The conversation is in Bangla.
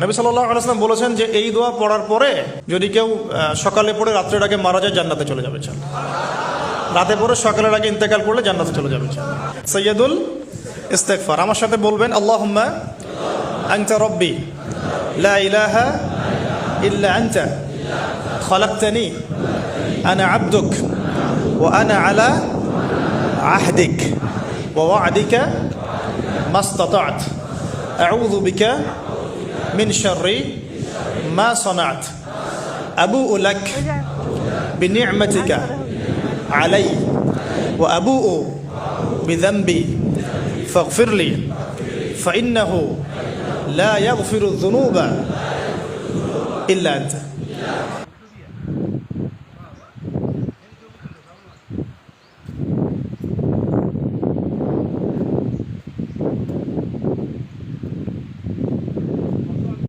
নবী সাল্লাল্লাহু আলাইহি ওয়াসাল্লাম বলেছেন যে এই দোয়া পড়ার পরে যদি কেউ সকালে পড়ে রাত্রের আগে মারা যায় জান্নাতে চলে যাবে। রাতে পড়ে সকালের আগে ইন্তেকাল করলে জান্নাতে চলে যাবে। সৈয়দুল ইস্তেগফার। আমার সাথে বলবেন আল্লাহুম্মা আনতা রব্বি লা ইলাহা ইল্লা আনতা খলাকতানি আনা আবদুক ওয়া আনা আলা আহদিক ওয়া ওয়া'দিকা মাস্তাতা'ত আউযু বিকা মিন শাররি মা সানা'ত আবুউ লাক বিনি'মাতিকা আলাই ওয়া আবুউ বিযানবি ফাগফির লি ফাইন্নাহু লা ইয়াগফিরুয যুনুবা ইল্লা আনতা।